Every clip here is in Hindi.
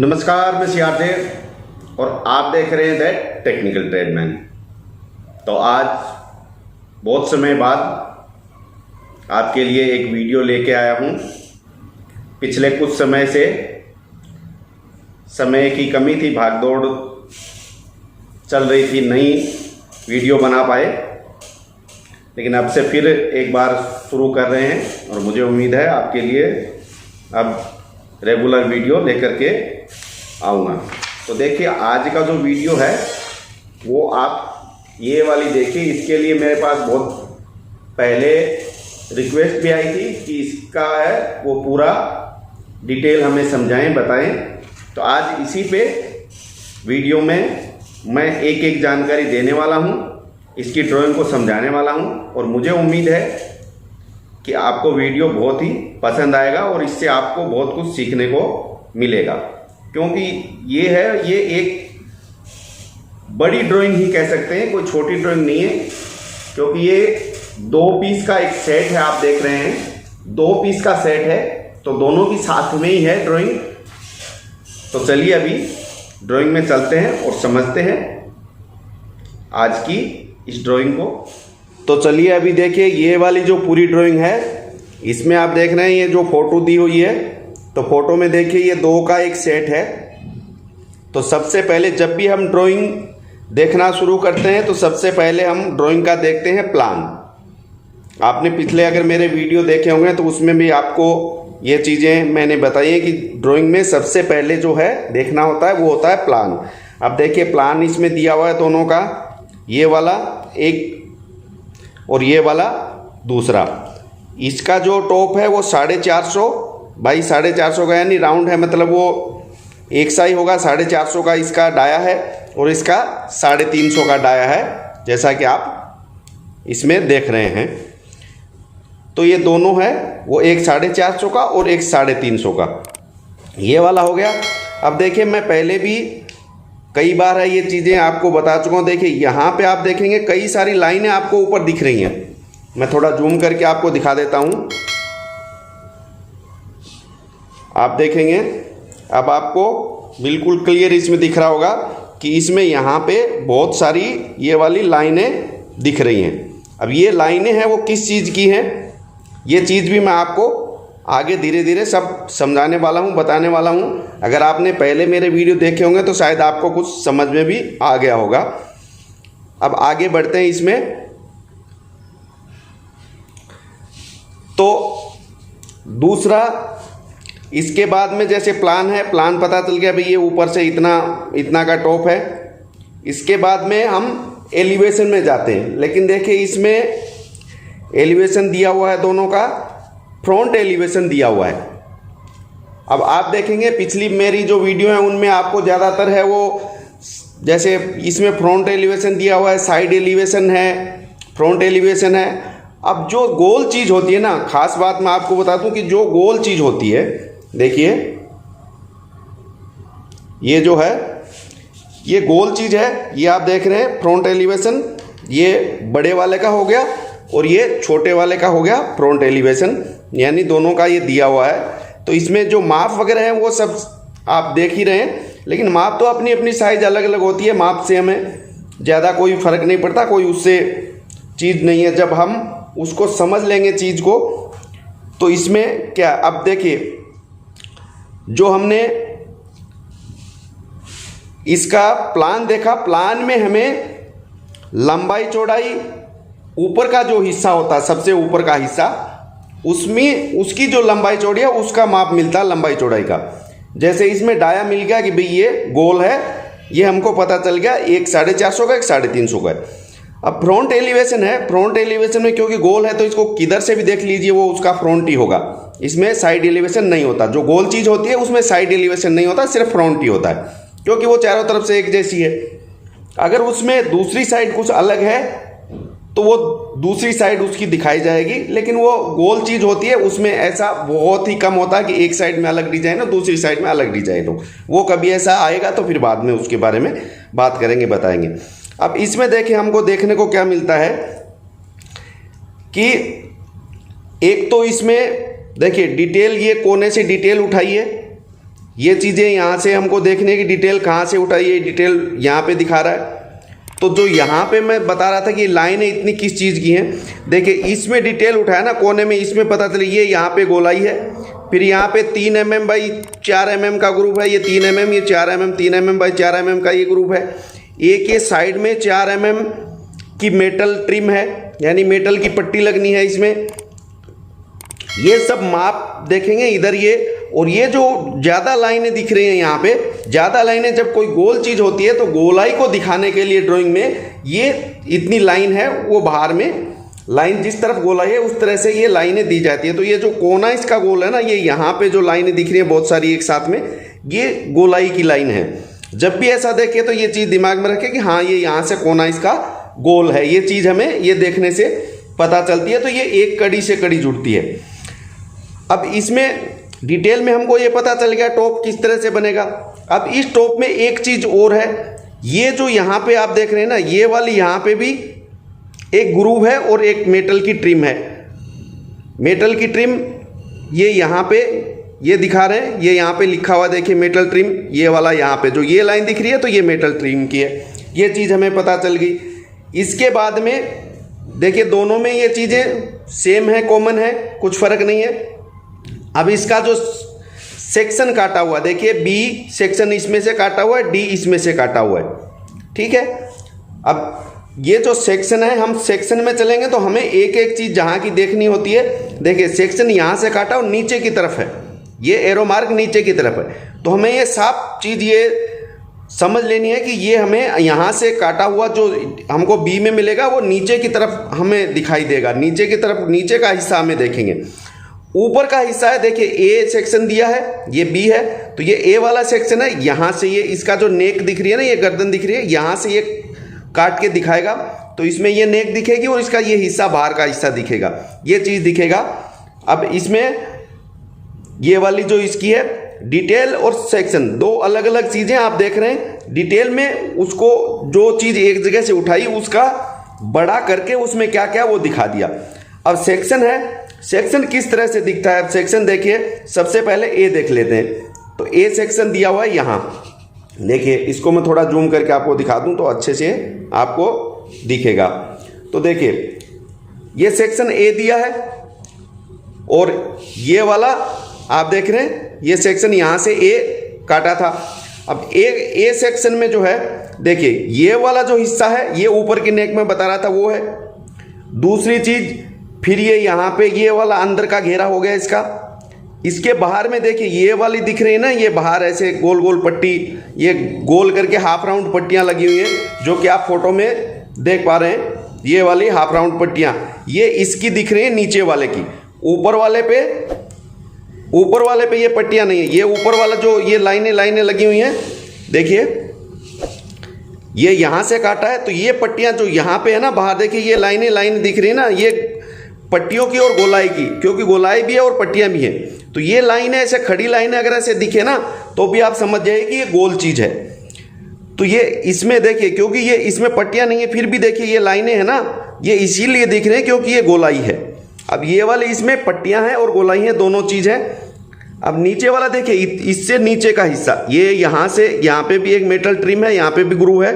नमस्कार, मैं सियारदेव और आप देख रहे हैं द टेक्निकल ट्रेडमैन। तो आज बहुत समय बाद आपके लिए एक वीडियो लेके आया हूँ। पिछले कुछ समय से समय की कमी थी, भागदौड़ चल रही थी, नई वीडियो बना पाए, लेकिन अब से फिर एक बार शुरू कर रहे हैं और मुझे उम्मीद है आपके लिए अब रेगुलर वीडियो लेकर के आऊँगा। तो देखिए, आज का जो वीडियो है वो आप ये वाली देखिए। इसके लिए मेरे पास बहुत पहले रिक्वेस्ट भी आई थी कि इसका है वो पूरा डिटेल हमें समझाएं, बताएं। तो आज इसी पे वीडियो में मैं एक एक जानकारी देने वाला हूँ, इसकी ड्राइंग को समझाने वाला हूँ और मुझे उम्मीद है कि आपको वीडियो बहुत ही पसंद आएगा और इससे आपको बहुत कुछ सीखने को मिलेगा, क्योंकि ये एक बड़ी ड्राइंग ही कह सकते हैं, कोई छोटी ड्राइंग नहीं है, क्योंकि ये 2 पीस का एक सेट है। आप देख रहे हैं 2 पीस का सेट है, तो दोनों की साथ में ही है ड्राइंग। तो चलिए अभी ड्राइंग में चलते हैं और समझते हैं आज की इस ड्राइंग को। तो चलिए अभी देखिए, ये वाली जो पूरी ड्राइंग है, इसमें आप देख रहे हैं ये जो फोटो दी हुई है, तो फोटो में देखिए ये 2 का एक सेट है। तो सबसे पहले जब भी हम ड्राइंग देखना शुरू करते हैं तो सबसे पहले हम ड्राइंग का देखते हैं प्लान। आपने पिछले अगर मेरे वीडियो देखे होंगे तो उसमें भी आपको ये चीज़ें मैंने बताई है कि ड्राइंग में सबसे पहले जो है देखना होता है वो होता है प्लान। अब देखिए प्लान इसमें दिया हुआ है दोनों का, ये वाला एक और ये वाला दूसरा। इसका जो टॉप है वो 450 बाई 450 का, यानी राउंड है, मतलब वो एक सा ही होगा। 450 का इसका डाया है और इसका 350 का डाया है, जैसा कि आप इसमें देख रहे हैं। तो ये दोनों है वो एक 450 का और एक 350 का, ये वाला हो गया। अब देखिए, मैं पहले भी कई बार है ये चीज़ें आपको बता चुका हूँ। देखिए यहाँ पे आप देखेंगे कई सारी लाइनें आपको ऊपर दिख रही हैं। मैं थोड़ा जूम करके आपको दिखा देता हूँ। आप देखेंगे अब आपको बिल्कुल क्लियर इसमें दिख रहा होगा कि इसमें यहाँ पे बहुत सारी ये वाली लाइनें दिख रही हैं। अब ये लाइनें हैं वो किस चीज़ की हैं, ये चीज़ भी मैं आपको आगे धीरे धीरे सब समझाने वाला हूँ, बताने वाला हूँ। अगर आपने पहले मेरे वीडियो देखे होंगे तो शायद आपको कुछ समझ में भी आ गया होगा। अब आगे बढ़ते हैं इसमें। तो दूसरा, इसके बाद में जैसे प्लान है, प्लान पता चल गया भाई ये ऊपर से इतना का टॉप है। इसके बाद में हम एलिवेशन में जाते हैं, लेकिन देखिए इसमें एलिवेशन दिया हुआ है दोनों का, फ्रंट एलिवेशन दिया हुआ है। अब आप देखेंगे पिछली मेरी जो वीडियो है उनमें आपको ज़्यादातर है वो, जैसे इसमें फ्रंट एलिवेशन दिया हुआ है, साइड एलिवेशन है, फ्रंट एलिवेशन है। अब जो गोल चीज़ होती है ना, खास बात मैं आपको बता दूं कि जो गोल चीज़ होती है, देखिए ये जो है ये गोल चीज़ है, ये आप देख रहे हैं फ्रंट एलिवेशन, ये बड़े वाले का हो गया और ये छोटे वाले का हो गया फ्रंट एलिवेशन, यानी दोनों का ये दिया हुआ है। तो इसमें जो माप वगैरह हैं वो सब आप देख ही रहे हैं, लेकिन माप तो अपनी अपनी साइज़ अलग अलग होती है, माप से हमें ज़्यादा कोई फ़र्क नहीं पड़ता, कोई उससे चीज़ नहीं है। जब हम उसको समझ लेंगे चीज़ को तो इसमें क्या, अब देखिए जो हमने इसका प्लान देखा, प्लान में हमें लंबाई चौड़ाई, ऊपर का जो हिस्सा होता है सबसे ऊपर का हिस्सा, उसमें उसकी जो लंबाई चौड़ी है उसका माप मिलता है लंबाई चौड़ाई का। जैसे इसमें डाया मिल गया कि भाई ये गोल है, ये हमको पता चल गया, एक 450 का एक 350 का है। अब फ्रंट एलिवेशन है, फ्रंट एलिवेशन में क्योंकि गोल है तो इसको किधर से भी देख लीजिए वो उसका फ्रंट ही होगा, इसमें साइड एलिवेशन नहीं होता। जो गोल चीज़ होती है उसमें साइड एलिवेशन नहीं होता, सिर्फ फ्रंट ही होता है, क्योंकि वो चारों तरफ से एक जैसी है। अगर उसमें दूसरी साइड कुछ अलग है तो वो दूसरी साइड उसकी दिखाई जाएगी, लेकिन वो गोल चीज़ होती है उसमें ऐसा बहुत ही कम होता है कि एक साइड में अलग डिजाइन हो, दूसरी साइड में अलग डिजाइन हो। वो कभी ऐसा आएगा तो फिर बाद में उसके बारे में बात करेंगे, बताएंगे। अब इसमें देखिए हमको देखने को क्या मिलता है कि एक तो इसमें देखिए डिटेल, ये कोने से डिटेल उठाइए, ये चीज़ें यहाँ से हमको देखने की डिटेल कहाँ से उठाई, ये डिटेल यहाँ पे दिखा रहा है। तो जो यहाँ पे मैं बता रहा था कि लाइनें इतनी किस चीज़ की हैं, देखिए इसमें डिटेल उठाया ना कोने में, इसमें पता चली ये यहाँ पे गोलाई है, फिर यहाँ पे 3 mm बाई 4 mm का ग्रुप है, ये 3 mm, ये 4 mm, 3 mm बाई 4 mm का ये ग्रुप है। एक ये साइड में 4 mm की मेटल ट्रिम है, यानी मेटल की पट्टी लगनी है इसमें। ये सब माप देखेंगे इधर ये, और ये जो ज़्यादा लाइनें दिख रही हैं यहाँ पे, ज़्यादा लाइनें जब कोई गोल चीज़ होती है तो गोलाई को दिखाने के लिए ड्राइंग में ये इतनी लाइन है, वो बाहर में लाइन जिस तरफ गोलाई है उस तरह से ये लाइनें दी जाती है। तो ये जो कोना इसका गोल है ना, ये यहाँ पे जो लाइनें दिख रही हैं बहुत सारी एक साथ में, ये गोलाई की लाइन है। जब भी ऐसा देखे तो ये चीज़ दिमाग में रखे कि हाँ ये यहाँ से कोना इसका गोल है, ये चीज़ हमें ये देखने से पता चलती है। तो ये एक कड़ी से कड़ी जुड़ती है। अब इसमें डिटेल में हमको ये पता चल गया टॉप किस तरह से बनेगा। अब इस टॉप में एक चीज़ और है, ये जो यहाँ पे आप देख रहे हैं ना, ये वाली यहाँ पे भी एक ग्रूव है और एक मेटल की ट्रिम है। मेटल की ट्रिम ये यहाँ पे ये दिखा रहे हैं, ये यहाँ पे लिखा हुआ देखिए मेटल ट्रिम, ये वाला यहाँ पे जो ये लाइन दिख रही है तो ये मेटल ट्रिम की है। ये चीज़ हमें पता चल गई। इसके बाद में देखिए दोनों में ये चीज़ें सेम है, कॉमन है, कुछ फ़र्क नहीं है। अब इसका जो सेक्शन काटा हुआ देखिए, बी सेक्शन इसमें से काटा हुआ है, डी इसमें से काटा हुआ है, ठीक है। अब ये जो सेक्शन है, हम सेक्शन में चलेंगे तो हमें एक एक चीज़ जहाँ की देखनी होती है। देखिए सेक्शन यहाँ से काटा और नीचे की तरफ है, ये एरो मार्क नीचे की तरफ है। तो हमें ये साफ चीज़ ये समझ लेनी है कि ये हमें यहाँ से काटा हुआ जो हमको बी में मिलेगा वो नीचे की तरफ हमें दिखाई देगा, नीचे की तरफ, नीचे का हिस्सा हमें देखेंगे। ऊपर का हिस्सा है देखिए ए सेक्शन दिया है, ये बी है, तो ये ए वाला सेक्शन है। यहाँ से ये इसका जो नेक दिख रही है ना, ये गर्दन दिख रही है, यहाँ से ये काट के दिखाएगा तो इसमें ये नेक दिखेगी और इसका ये हिस्सा बाहर का हिस्सा दिखेगा, ये चीज़ दिखेगा। अब इसमें ये वाली जो इसकी है डिटेल और सेक्शन, दो अलग अलग चीज़ें आप देख रहे हैं। डिटेल में उसको जो चीज़ एक जगह से उठाई उसका बड़ा करके उसमें क्या क्या वो दिखा दिया। अब सेक्शन है, सेक्शन किस तरह से दिखता है। सेक्शन देखिए, सबसे पहले ए देख लेते हैं। तो ए सेक्शन दिया हुआ है यहाँ, देखिए इसको मैं थोड़ा जूम करके आपको दिखा दूं तो अच्छे से आपको दिखेगा। तो देखिए ये सेक्शन ए दिया है और ये वाला आप देख रहे हैं, ये सेक्शन यहाँ से ए काटा था। अब ए सेक्शन में जो है देखिए ये वाला जो हिस्सा है ये ऊपर की नेक में बता रहा था वो है। दूसरी चीज़ फिर ये यहाँ पे ये वाला अंदर का घेरा हो गया इसका। इसके बाहर में देखिए ये वाली दिख रही है ना, ये बाहर ऐसे गोल गोल पट्टी, ये गोल करके हाफ राउंड पट्टियाँ लगी हुई हैं जो कि आप फोटो में देख पा रहे हैं। ये वाली हाफ राउंड पट्टियाँ ये इसकी दिख रही है नीचे वाले की। ऊपर वाले पे ये पट्टियाँ नहीं है। ये ऊपर वाला जो ये लाइनें लगी हुई हैं देखिए, ये यहाँ से काटा है तो ये पट्टियाँ जो यहाँ पे है ना बाहर देखिए ये लाइनें दिख रही है ना, ये पट्टियों की और गोलाई की, क्योंकि गोलाई भी है और पट्टियाँ भी हैं। तो ये लाइनें ऐसे खड़ी लाइनें अगर ऐसे दिखे ना तो भी आप समझ जाइए कि ये गोल चीज़ है। तो ये इसमें देखिए क्योंकि ये इसमें पट्टियाँ नहीं है फिर भी देखिए ये लाइनें हैं ना, ये इसीलिए दिख रहे हैं क्योंकि ये गोलाई है। अब ये वाले इसमें पट्टियाँ हैं और गोलाई हैं, दोनों चीज़ है। अब नीचे वाला देखिए, इससे नीचे का हिस्सा ये यहाँ से, यहाँ पे भी एक मेटल ट्रिम है, यहाँ पे भी ग्रूव है।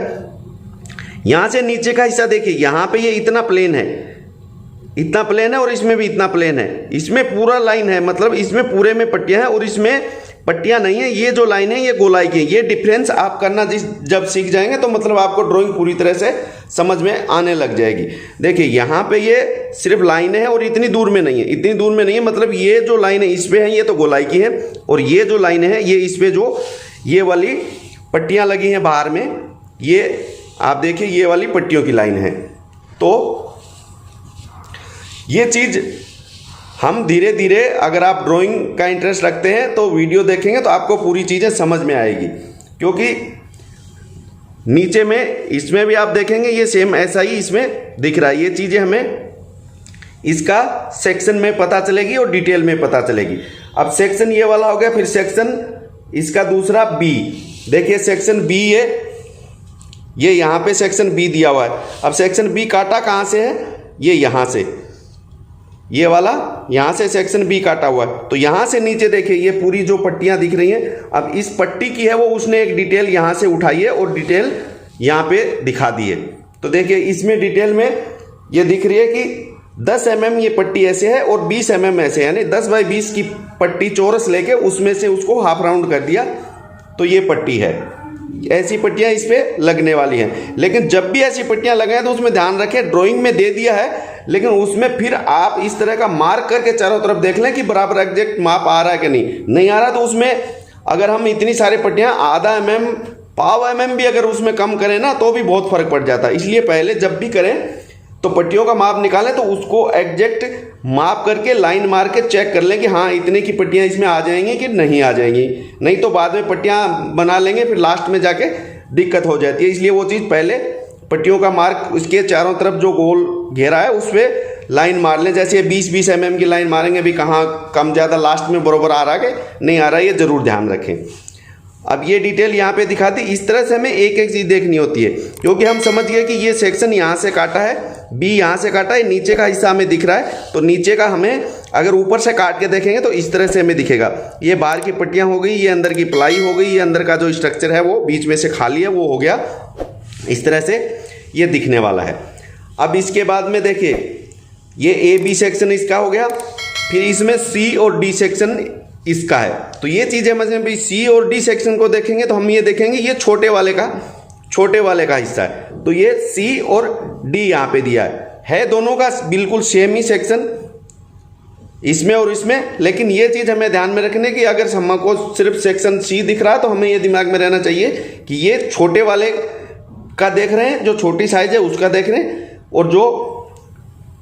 यहाँ से नीचे का हिस्सा देखिए, यहाँ पे ये इतना प्लेन है, इतना प्लेन है और इसमें भी इतना प्लेन है। इसमें पूरा लाइन है, मतलब इसमें पूरे में पट्टियां हैं और इसमें पट्टियां नहीं है। ये जो लाइन है ये गोलाई की है। ये डिफरेंस आप करना जब सीख जाएंगे तो मतलब आपको ड्राइंग पूरी तरह से समझ में आने लग जाएगी। देखिए यहाँ पे ये सिर्फ लाइनें हैं और इतनी दूर में नहीं है, इतनी दूर में नहीं है, मतलब ये जो लाइनें इस पे हैं ये तो गोलाई की है और ये जो लाइनें हैं ये इस पे जो ये वाली पट्टियाँ लगी हैं बाहर में, ये आप देखिए ये वाली पट्टियों की लाइन है। तो ये चीज़ हम धीरे धीरे, अगर आप ड्राइंग का इंटरेस्ट रखते हैं तो वीडियो देखेंगे तो आपको पूरी चीज़ें समझ में आएगी। क्योंकि नीचे में इसमें भी आप देखेंगे ये सेम ऐसा ही इसमें दिख रहा है। ये चीज़ें हमें इसका सेक्शन में पता चलेगी और डिटेल में पता चलेगी। अब सेक्शन ये वाला हो गया, फिर सेक्शन इसका दूसरा बी। देखिए सेक्शन बी है, ये यहाँ पे सेक्शन बी दिया हुआ है। अब सेक्शन बी काटा कहाँ से है, ये यहाँ से, ये वाला यहाँ से सेक्शन बी काटा हुआ है। तो यहाँ से नीचे देखिए ये पूरी जो पट्टियाँ दिख रही हैं, अब इस पट्टी की है वो उसने एक डिटेल यहाँ से उठाई है और डिटेल यहाँ पे दिखा दी है। तो देखिए इसमें डिटेल में ये दिख रही है कि 10 mm ये पट्टी ऐसे है और 20 mm ऐसे, यानी 10 बाई 20 की पट्टी चौरस लेके उसमें से उसको हाफ राउंड कर दिया, तो ये पट्टी है। ऐसी पट्टियाँ इस पे लगने वाली हैं। लेकिन जब भी ऐसी पट्टियाँ लगाएं तो उसमें ध्यान रखें, ड्राइंग में दे दिया है लेकिन उसमें फिर आप इस तरह का मार्क करके चारों तरफ देख लें कि बराबर एग्जैक्ट माप आ रहा है कि नहीं आ रहा। तो उसमें अगर हम इतनी सारी पट्टियाँ आधा mm पाव mm भी अगर उसमें कम करें ना तो भी बहुत फर्क पड़ जाता है। इसलिए पहले जब भी करें तो पट्टियों का माप निकालें तो उसको एग्जैक्ट माप करके लाइन मार के चेक कर लें कि हाँ इतने की पट्टियाँ इसमें आ जाएंगी कि नहीं आ जाएंगी। नहीं तो बाद में पट्टियाँ बना लेंगे फिर लास्ट में जाके दिक्कत हो जाती है। इसलिए वो चीज़ पहले पट्टियों का मार्क उसके चारों तरफ जो गोल घेरा है उस पर लाइन मार लें। जैसे 20-20 mm की लाइन मारेंगे, अभी कहाँ कम ज़्यादा लास्ट में बराबर आ रहा है कि नहीं आ रहा है, ये ज़रूर ध्यान रखें। अब ये डिटेल यहाँ पे दिखा दी। इस तरह से हमें एक एक चीज़ देखनी होती है, क्योंकि हम समझ गए कि ये सेक्शन यहाँ से काटा है, बी यहाँ से काटा है, नीचे का हिस्सा हमें दिख रहा है। तो नीचे का हमें अगर ऊपर से काट के देखेंगे तो इस तरह से हमें दिखेगा। ये बाहर की पट्टियाँ हो गई, ये अंदर की प्लाई हो गई, ये अंदर का जो स्ट्रक्चर है वो बीच में से खाली है वो हो गया। इस तरह से ये दिखने वाला है। अब इसके बाद में देखिए ये ए बी सेक्शन इसका हो गया, फिर इसमें सी और डी सेक्शन इसका है। तो ये चीज़ें मतलब भाई सी और डी सेक्शन को देखेंगे तो हम ये देखेंगे ये छोटे वाले का हिस्सा है। तो ये सी और डी यहाँ पे दिया है दोनों का बिल्कुल सेम ही सेक्शन इसमें और इसमें। लेकिन ये चीज़ हमें ध्यान में रखने की, अगर हमको सिर्फ सेक्शन सी दिख रहा है तो हमें ये दिमाग में रहना चाहिए कि ये छोटे वाले का देख रहे हैं, जो छोटी साइज है उसका देख रहे हैं, और जो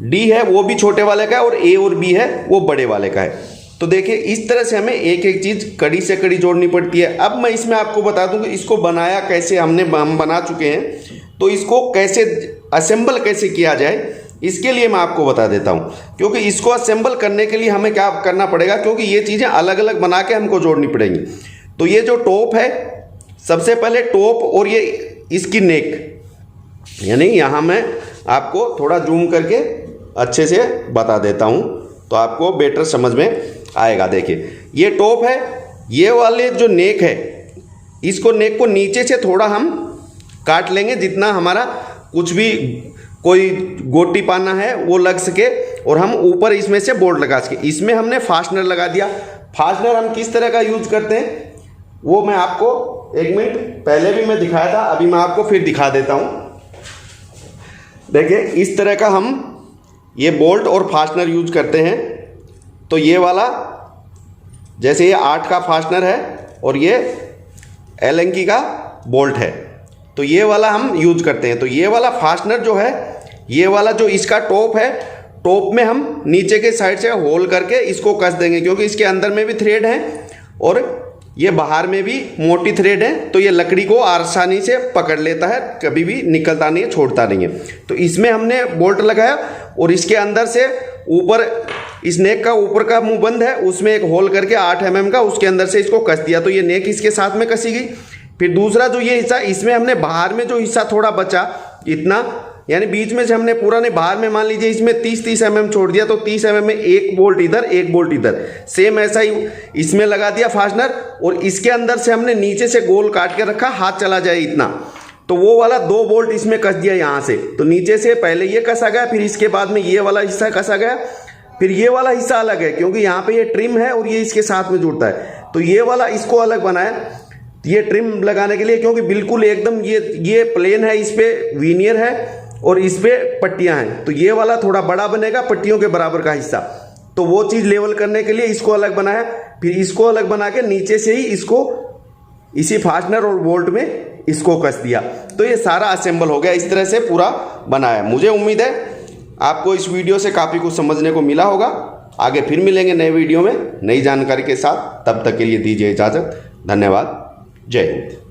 डी है वो भी छोटे वाले का है और ए और बी है वो बड़े वाले का है। तो देखिए इस तरह से हमें एक एक चीज़ कड़ी से कड़ी जोड़नी पड़ती है। अब मैं इसमें आपको बता दूं कि इसको बनाया कैसे, हम बना चुके हैं, तो इसको कैसे असेंबल कैसे किया जाए इसके लिए मैं आपको बता देता हूं। क्योंकि इसको असेंबल करने के लिए हमें क्या करना पड़ेगा, क्योंकि ये चीज़ें अलग अलग बना के हमको जोड़नी पड़ेंगी। तो ये जो टॉप है, सबसे पहले टॉप और ये इसकी नेक, यानी यहाँ मैं आपको थोड़ा जूम करके अच्छे से बता देता हूँ तो आपको बेटर समझ में आएगा। देखिए ये टॉप है, ये वाले जो नेक है, इसको नेक को नीचे से थोड़ा हम काट लेंगे जितना हमारा कुछ भी कोई गोटी पाना है वो लग सके, और हम ऊपर इसमें से बोल्ट लगा सके। इसमें हमने फास्टनर लगा दिया। फास्टनर हम किस तरह का यूज करते हैं वो मैं आपको 1 मिनट पहले भी मैं दिखाया था, अभी मैं आपको फिर दिखा देता हूँ। देखिए इस तरह का हम ये बोल्ट और फास्टनर यूज करते हैं। तो ये वाला जैसे ये 8 का फास्टनर है और ये एलेंकी का बोल्ट है, तो ये वाला हम यूज करते हैं। तो ये वाला फास्टनर जो है, ये वाला जो इसका टॉप है, टॉप में हम नीचे के साइड से होल करके इसको कस देंगे, क्योंकि इसके अंदर में भी थ्रेड है और ये बाहर में भी मोटी थ्रेड है। तो ये लकड़ी को आसानी से पकड़ लेता है, कभी भी निकलता नहीं है, छोड़ता नहीं है। तो इसमें हमने बोल्ट लगाया और इसके अंदर से ऊपर इस नेक का ऊपर का मुंह बंद है, उसमें एक होल करके 8 mm का उसके अंदर से इसको कस दिया। तो ये नेक इसके साथ में कसी गई। फिर दूसरा जो ये हिस्सा, इसमें हमने बाहर में जो हिस्सा थोड़ा बचा इतना, यानी बीच में से हमने पूरा नहीं, बाहर में मान लीजिए इसमें 30 mm छोड़ दिया, तो 30 mm में एक बोल्ट इधर एक बोल्ट इधर, सेम ऐसा ही इसमें लगा दिया फास्टनर। और इसके अंदर से हमने नीचे से गोल काट के रखा, हाथ चला जाए इतना, तो वो वाला 2 बोल्ट इसमें कस दिया यहाँ से। तो नीचे से पहले ये कसा गया, फिर इसके बाद में ये वाला हिस्सा कसा गया, फिर ये वाला हिस्सा अलग है क्योंकि यहाँ पे ये ट्रिम है और ये इसके साथ में जुड़ता है। तो ये वाला इसको अलग बनाया ये ट्रिम लगाने के लिए, क्योंकि बिल्कुल एकदम ये प्लेन है, इस पे वीनियर है और इस पे पट्टियां हैं। तो ये वाला थोड़ा बड़ा बनेगा, पट्टियों के बराबर का हिस्सा। तो वो चीज़ लेवल करने के लिए इसको अलग बनाया, फिर इसको अलग बना के नीचे से ही इसको इसी फास्टनर और बोल्ट में इसको कस दिया। तो ये सारा असेंबल हो गया, इस तरह से पूरा बनाया। मुझे उम्मीद है आपको इस वीडियो से काफ़ी कुछ समझने को मिला होगा। आगे फिर मिलेंगे नए वीडियो में नई जानकारी के साथ, तब तक के लिए दीजिए इजाज़त। धन्यवाद। जय हिंद।